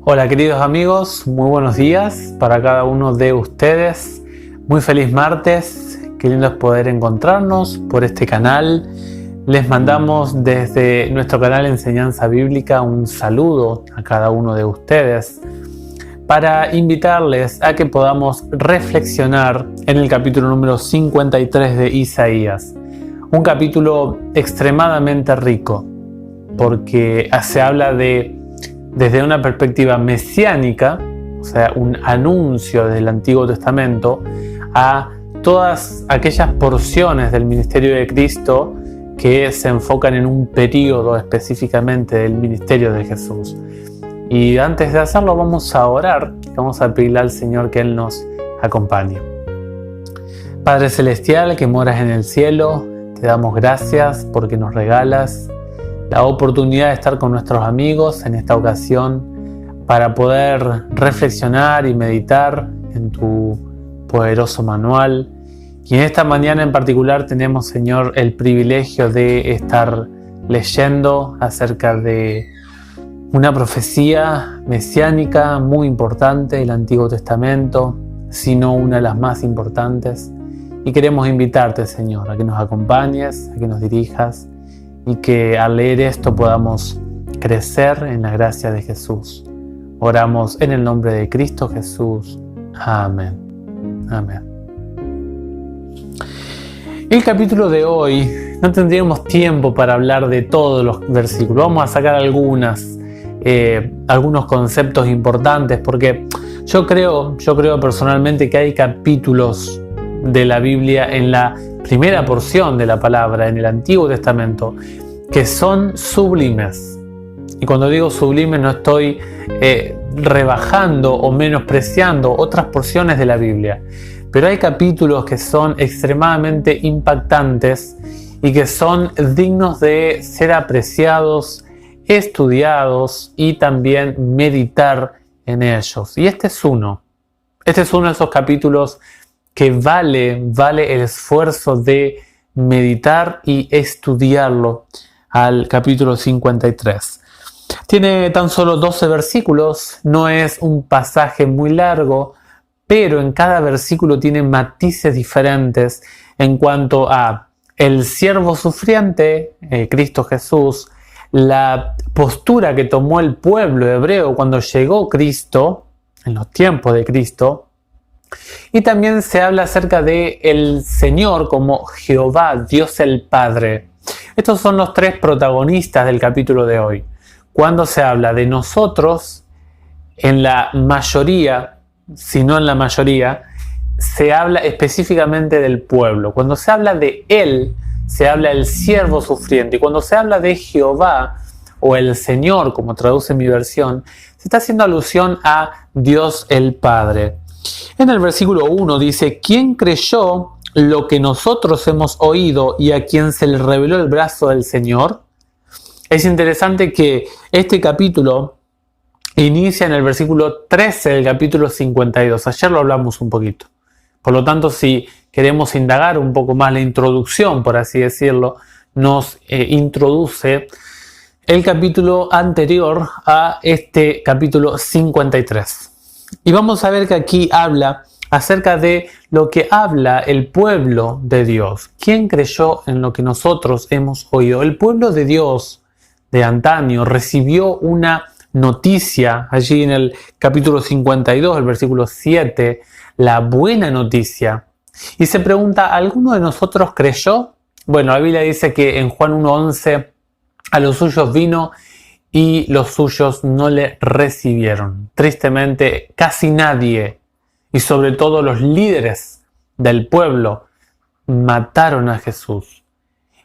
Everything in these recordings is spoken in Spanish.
Hola queridos amigos, muy buenos días para cada uno de ustedes. Muy feliz martes, qué lindo es poder encontrarnos por este canal. Les mandamos desde nuestro canal Enseñanza Bíblica un saludo a cada uno de ustedes para invitarles a que podamos reflexionar en el capítulo número 53 de Isaías. Un capítulo extremadamente rico porque se habla desde una perspectiva mesiánica, o sea, un anuncio del Antiguo Testamento, a todas aquellas porciones del ministerio de Cristo que se enfocan en un periodo específicamente del ministerio de Jesús. Y antes de hacerlo vamos a orar, vamos a pedirle al Señor que Él nos acompañe. Padre Celestial que moras en el cielo, te damos gracias porque nos regalas la oportunidad de estar con nuestros amigos en esta ocasión para poder reflexionar y meditar en tu poderoso manual. Y en esta mañana en particular tenemos, Señor, el privilegio de estar leyendo acerca de una profecía mesiánica muy importante del Antiguo Testamento, si no una de las más importantes. Y queremos invitarte, Señor, a que nos acompañes, a que nos dirijas, y que al leer esto podamos crecer en la gracia de Jesús. Oramos en el nombre de Cristo Jesús. Amén. Amén. El capítulo de hoy no tendríamos tiempo para hablar de todos los versículos. Vamos a sacar algunos conceptos importantes porque yo creo personalmente que hay capítulos de la Biblia en la primera porción de la palabra en el Antiguo Testamento que son sublimes. Y cuando digo sublimes no estoy rebajando o menospreciando otras porciones de la Biblia, pero hay capítulos que son extremadamente impactantes y que son dignos de ser apreciados, estudiados y también meditar en ellos. Y este es uno de esos capítulos que vale el esfuerzo de meditar y estudiarlo, al capítulo 53. Tiene tan solo 12 versículos, no es un pasaje muy largo, pero en cada versículo tiene matices diferentes en cuanto a el siervo sufriente, Cristo Jesús, la postura que tomó el pueblo hebreo cuando llegó Cristo, en los tiempos de Cristo. Y también se habla acerca de el Señor como Jehová, Dios el Padre. Estos son los tres protagonistas del capítulo de hoy. Cuando se habla de nosotros, en la mayoría, si no en la mayoría, se habla específicamente del pueblo. Cuando se habla de Él, se habla del siervo sufriente. Y cuando se habla de Jehová, o el Señor, como traduce mi versión, se está haciendo alusión a Dios el Padre. En el versículo 1 dice: ¿quién creyó lo que nosotros hemos oído y a quien se le reveló el brazo del Señor? Es interesante que este capítulo inicia en el versículo 13 del capítulo 52. Ayer lo hablamos un poquito. Por lo tanto, si queremos indagar un poco más la introducción, por así decirlo, nos introduce el capítulo anterior a este capítulo 53. Y vamos a ver que aquí habla acerca de lo que habla el pueblo de Dios. ¿Quién creyó en lo que nosotros hemos oído? El pueblo de Dios de antaño recibió una noticia allí en el capítulo 52, el versículo 7, la buena noticia. Y se pregunta, ¿alguno de nosotros creyó? Bueno, la Biblia dice que en Juan 1:11 a los suyos vino y los suyos no le recibieron. Tristemente, casi nadie, y sobre todo los líderes del pueblo, mataron a Jesús.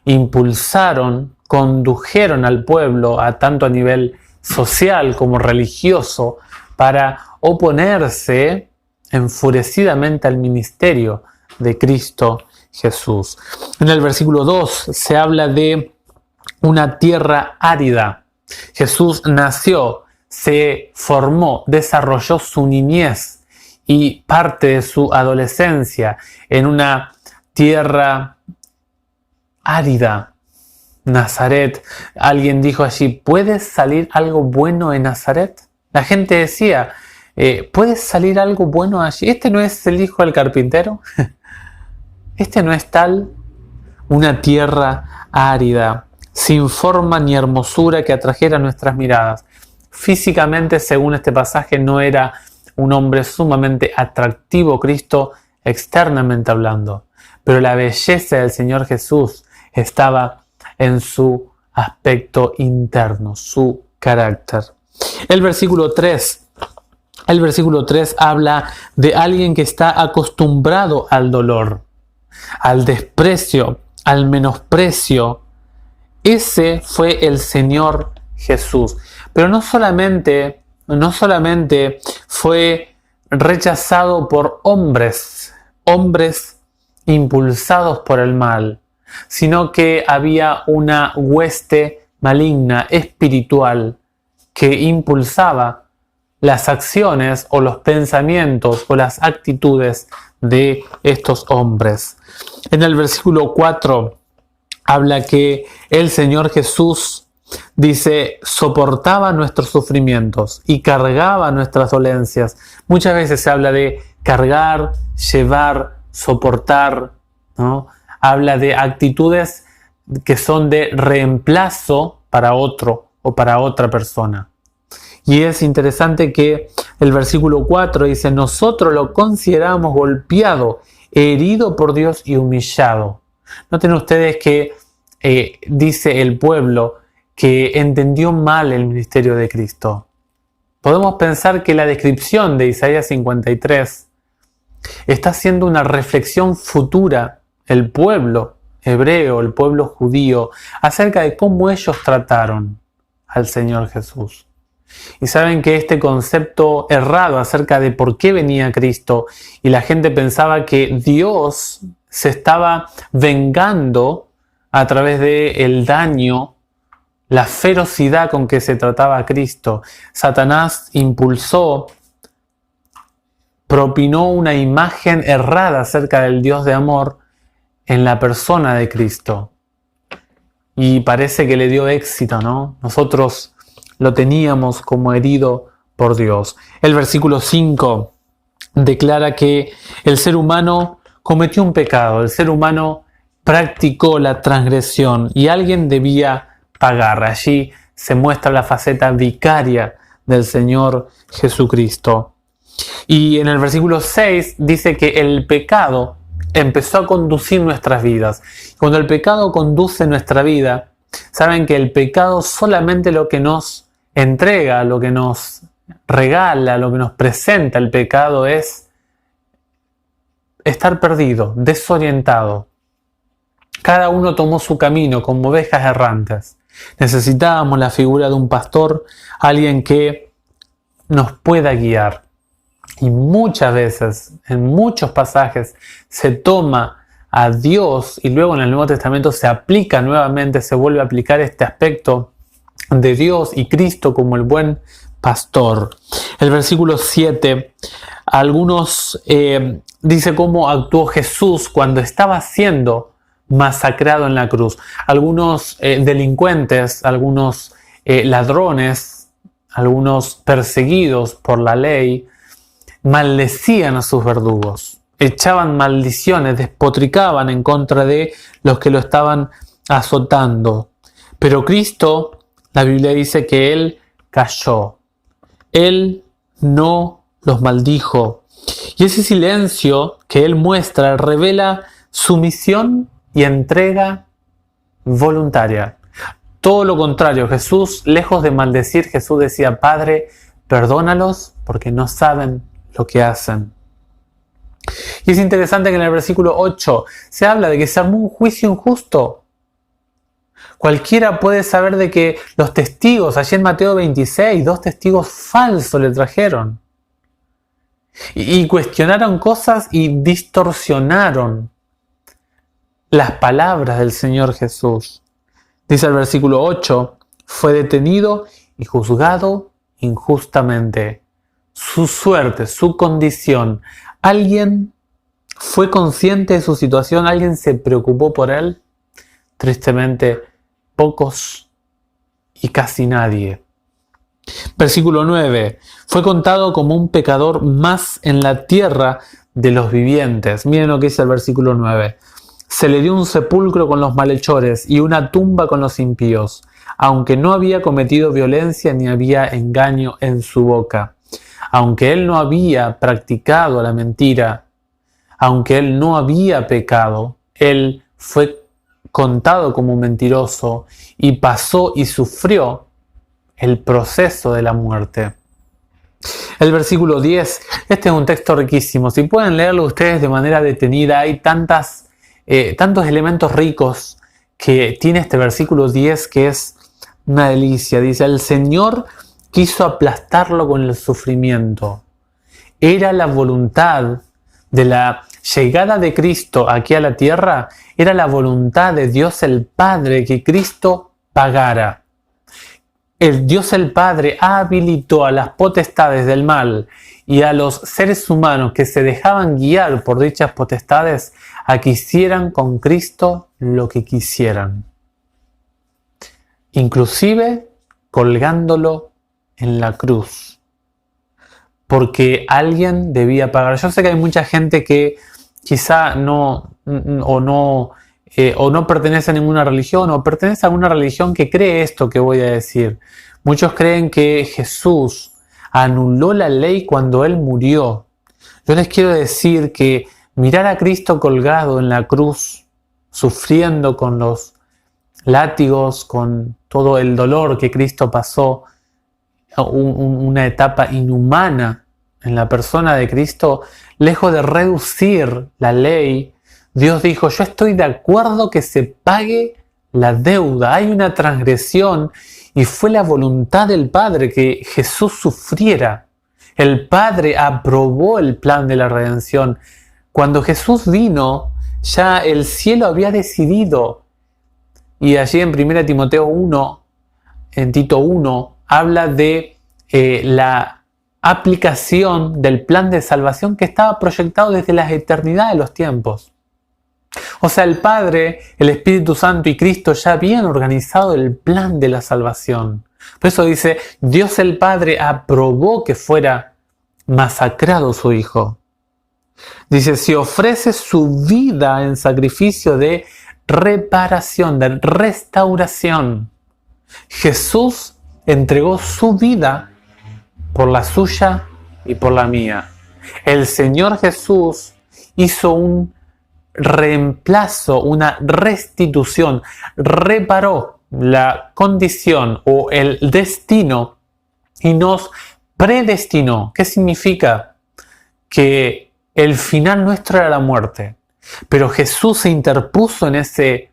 Impulsaron, condujeron al pueblo, tanto a nivel social como religioso, para oponerse enfurecidamente al ministerio de Cristo Jesús. En el versículo 2 se habla de una tierra árida. Jesús nació, se formó, desarrolló su niñez y parte de su adolescencia en una tierra árida, Nazaret. Alguien dijo allí, ¿puede salir algo bueno en Nazaret? La gente decía, ¿puede salir algo bueno allí? ¿Este no es el hijo del carpintero? ¿Este no es tal? Una tierra árida, sin forma ni hermosura que atrajera nuestras miradas. Físicamente, según este pasaje, no era un hombre sumamente atractivo Cristo externamente hablando, pero la belleza del Señor Jesús estaba en su aspecto interno, su carácter. El versículo 3 habla de alguien que está acostumbrado al dolor, al desprecio, al menosprecio. Ese fue el Señor Jesús. Pero no solamente fue rechazado por hombres impulsados por el mal, sino que había una hueste maligna, espiritual, que impulsaba las acciones o los pensamientos o las actitudes de estos hombres. En el versículo 4 habla que el Señor Jesús, dice, soportaba nuestros sufrimientos y cargaba nuestras dolencias. Muchas veces se habla de cargar, llevar, soportar, ¿no? Habla de actitudes que son de reemplazo para otro o para otra persona. Y es interesante que el versículo 4 dice, nosotros lo consideramos golpeado, herido por Dios y humillado. Noten ustedes que dice el pueblo que entendió mal el ministerio de Cristo. Podemos pensar que la descripción de Isaías 53 está haciendo una reflexión futura, el pueblo hebreo, el pueblo judío, acerca de cómo ellos trataron al Señor Jesús. Y saben que este concepto errado acerca de por qué venía Cristo y la gente pensaba que Dios se estaba vengando a través del daño, la ferocidad con que se trataba a Cristo. Satanás propinó una imagen errada acerca del Dios de amor en la persona de Cristo. Y parece que le dio éxito, ¿no? Nosotros lo teníamos como herido por Dios. El versículo 5 declara que el ser humano cometió un pecado, el ser humano practicó la transgresión y alguien debía pagar. Allí se muestra la faceta vicaria del Señor Jesucristo. Y en el versículo 6 dice que el pecado empezó a conducir nuestras vidas. Cuando el pecado conduce nuestra vida, saben que el pecado solamente lo que nos entrega, lo que nos regala, lo que nos presenta el pecado es estar perdido, desorientado. Cada uno tomó su camino como ovejas errantes. Necesitábamos la figura de un pastor, alguien que nos pueda guiar. Y muchas veces, en muchos pasajes, se toma a Dios y luego en el Nuevo Testamento se aplica nuevamente, se vuelve a aplicar este aspecto de Dios y Cristo como el buen pastor. El versículo 7, dice cómo actuó Jesús cuando estaba siendo masacrado en la cruz. Algunos delincuentes, algunos ladrones, algunos perseguidos por la ley, maldecían a sus verdugos, echaban maldiciones, despotricaban en contra de los que lo estaban azotando. Pero Cristo, la Biblia dice que Él calló. Él no los maldijo. Y ese silencio que Él muestra revela sumisión y entrega voluntaria. Todo lo contrario, Jesús, lejos de maldecir, Jesús decía, Padre, perdónalos porque no saben lo que hacen. Y es interesante que en el versículo 8 se habla de que se armó un juicio injusto. Cualquiera puede saber de que los testigos, allí en Mateo 26, 2 testigos falsos le trajeron. Y cuestionaron cosas y distorsionaron las palabras del Señor Jesús. Dice el versículo 8, fue detenido y juzgado injustamente. Su suerte, su condición. ¿Alguien fue consciente de su situación? ¿Alguien se preocupó por él? Tristemente, pocos y casi nadie. Versículo 9. Fue contado como un pecador más en la tierra de los vivientes. Miren lo que dice el versículo 9. Se le dio un sepulcro con los malhechores y una tumba con los impíos, aunque no había cometido violencia ni había engaño en su boca. Aunque él no había practicado la mentira, aunque él no había pecado, él fue contado como un mentiroso y pasó y sufrió el proceso de la muerte. El versículo 10, este es un texto riquísimo. Si pueden leerlo ustedes de manera detenida, hay tantos elementos ricos que tiene este versículo 10 que es una delicia. Dice, el Señor quiso aplastarlo con el sufrimiento. Era la voluntad de la llegada de Cristo aquí a la tierra, era la voluntad de Dios el Padre que Cristo pagara. El Dios el Padre habilitó a las potestades del mal y a los seres humanos que se dejaban guiar por dichas potestades a que hicieran con Cristo lo que quisieran. Inclusive colgándolo en la cruz. Porque alguien debía pagar. Yo sé que hay mucha gente que quizá no pertenece a ninguna religión o pertenece a una religión que cree esto que voy a decir. Muchos creen que Jesús anuló la ley cuando Él murió. Yo les quiero decir que mirar a Cristo colgado en la cruz, sufriendo con los látigos, con todo el dolor que Cristo pasó, una etapa inhumana en la persona de Cristo, lejos de reducir la ley, Dios dijo, yo estoy de acuerdo que se pague la deuda, hay una transgresión y fue la voluntad del Padre que Jesús sufriera. El Padre aprobó el plan de la redención. Cuando Jesús vino, ya el cielo había decidido, y allí en 1 Timoteo 1, en Tito 1, habla de la aplicación del plan de salvación que estaba proyectado desde la eternidad de los tiempos. O sea, el Padre, el Espíritu Santo y Cristo ya habían organizado el plan de la salvación. Por eso dice, Dios el Padre aprobó que fuera masacrado su Hijo. Dice, si ofrece su vida en sacrificio de reparación, de restauración. Jesús entregó su vida por la suya y por la mía. El Señor Jesús hizo un reemplazo, una restitución, reparó la condición o el destino y nos predestinó. ¿Qué significa? Que el final nuestro era la muerte, pero Jesús se interpuso en ese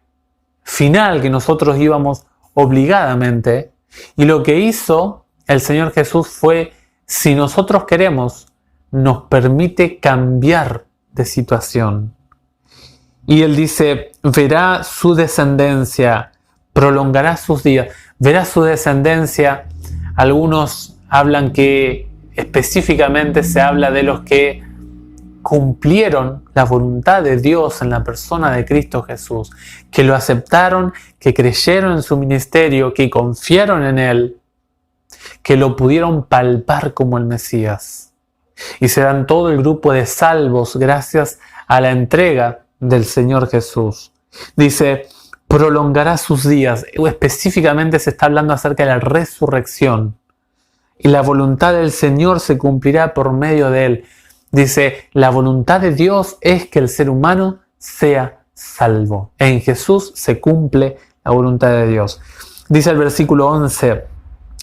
final que nosotros íbamos obligadamente, y lo que hizo el Señor Jesús fue, si nosotros queremos, nos permite cambiar de situación. Y Él dice, verá su descendencia, prolongará sus días, verá su descendencia. Algunos hablan que específicamente se habla de los que cumplieron la voluntad de Dios en la persona de Cristo Jesús, que lo aceptaron, que creyeron en su ministerio, que confiaron en Él, que lo pudieron palpar como el Mesías. Y serán todo el grupo de salvos gracias a la entrega del Señor Jesús. Dice, prolongará sus días. Específicamente se está hablando acerca de la resurrección. Y la voluntad del Señor se cumplirá por medio de Él. Dice, la voluntad de Dios es que el ser humano sea salvo. En Jesús se cumple la voluntad de Dios. Dice el versículo 11,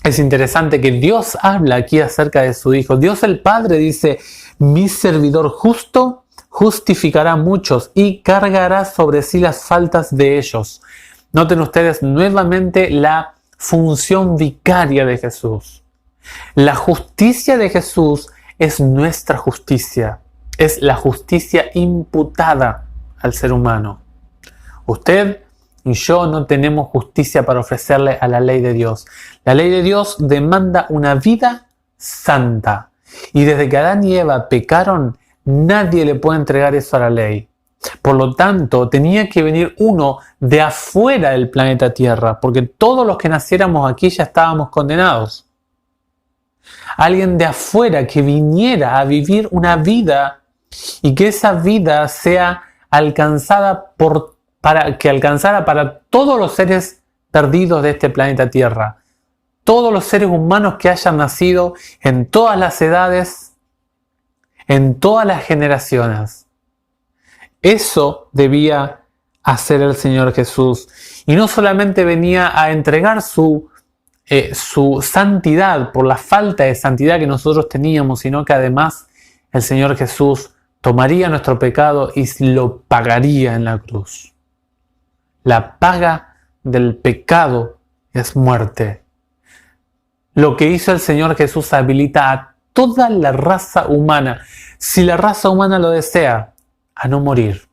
es interesante que Dios habla aquí acerca de su Hijo. Dios el Padre dice, mi servidor justo justificará a muchos y cargará sobre sí las faltas de ellos. Noten ustedes nuevamente la función vicaria de Jesús. La justicia de Jesús es nuestra justicia, es la justicia imputada al ser humano. Usted y yo no tenemos justicia para ofrecerle a la ley de Dios. La ley de Dios demanda una vida santa. Y desde que Adán y Eva pecaron, nadie le puede entregar eso a la ley. Por lo tanto, tenía que venir uno de afuera del planeta Tierra, porque todos los que naciéramos aquí ya estábamos condenados. alguien de afuera que viniera a vivir una vida y que esa vida sea alcanzada que alcanzara para todos los seres perdidos de este planeta Tierra, todos los seres humanos que hayan nacido en todas las edades, en todas las generaciones. Eso debía hacer el Señor Jesús. Y no solamente venía a entregar su santidad por la falta de santidad que nosotros teníamos, sino que además el Señor Jesús tomaría nuestro pecado y lo pagaría en la cruz. La paga del pecado es muerte. Lo que hizo el Señor Jesús habilita a toda la raza humana, si la raza humana lo desea, a no morir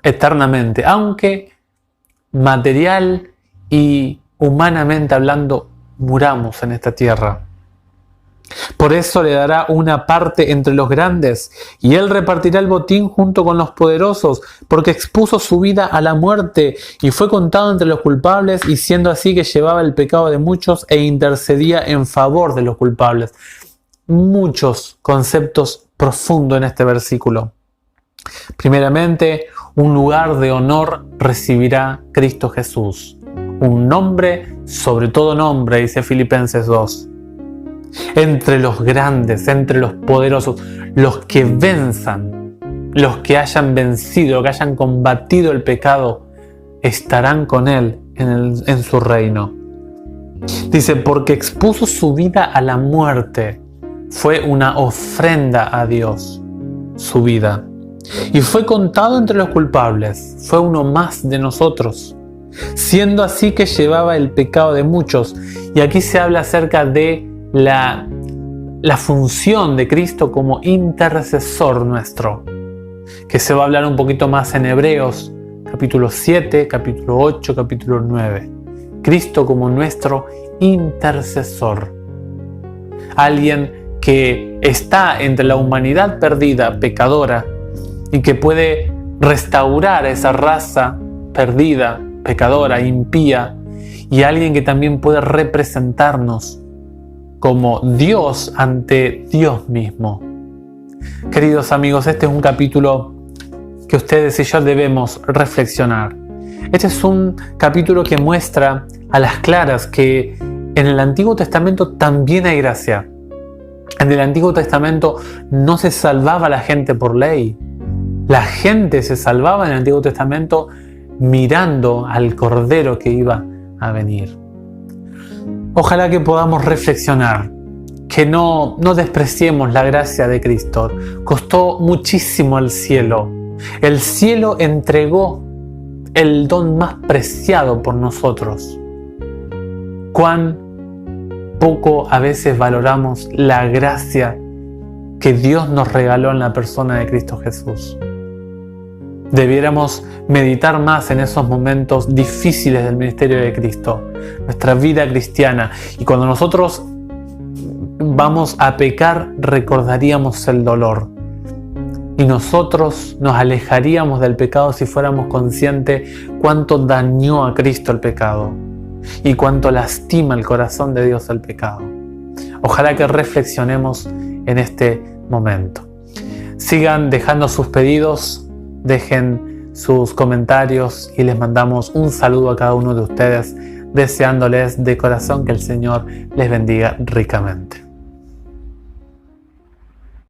eternamente, aunque material y humanamente hablando muramos en esta tierra. Por eso le dará una parte entre los grandes, y él repartirá el botín junto con los poderosos, porque expuso su vida a la muerte y fue contado entre los culpables, y siendo así que llevaba el pecado de muchos e intercedía en favor de los culpables. Muchos conceptos profundos en este versículo. Primeramente, un lugar de honor recibirá Cristo Jesús. Un nombre sobre todo nombre, dice Filipenses 2. Entre los grandes, entre los poderosos, los que venzan, los que hayan vencido, que hayan combatido el pecado, estarán con Él en su reino. Dice, porque expuso su vida a la muerte. Fue una ofrenda a Dios, su vida. Y fue contado entre los culpables. Fue uno más de nosotros. Siendo así que llevaba el pecado de muchos. Y aquí se habla acerca de la función de Cristo como intercesor nuestro, que se va a hablar un poquito más en Hebreos, capítulo 7, capítulo 8, capítulo 9. Cristo como nuestro intercesor. Alguien que está entre la humanidad perdida, pecadora, y que puede restaurar esa raza perdida, pecadora, impía, y alguien que también puede representarnos como Dios ante Dios mismo. Queridos amigos, este es un capítulo que ustedes y yo debemos reflexionar. Este es un capítulo que muestra a las claras que en el Antiguo Testamento también hay gracia. En el Antiguo Testamento no se salvaba la gente por ley. La gente se salvaba en el Antiguo Testamento mirando al Cordero que iba a venir. Ojalá que podamos reflexionar, que no despreciemos la gracia de Cristo. Costó muchísimo el cielo. El cielo entregó el don más preciado por nosotros. Cuán poco a veces valoramos la gracia que Dios nos regaló en la persona de Cristo Jesús. Debiéramos meditar más en esos momentos difíciles del ministerio de Cristo, nuestra vida cristiana. Y cuando nosotros vamos a pecar, recordaríamos el dolor. Y nosotros nos alejaríamos del pecado si fuéramos conscientes cuánto dañó a Cristo el pecado y cuánto lastima el corazón de Dios el pecado. Ojalá que reflexionemos en este momento. Sigan dejando sus pedidos, dejen sus comentarios y les mandamos un saludo a cada uno de ustedes, deseándoles de corazón que el Señor les bendiga ricamente.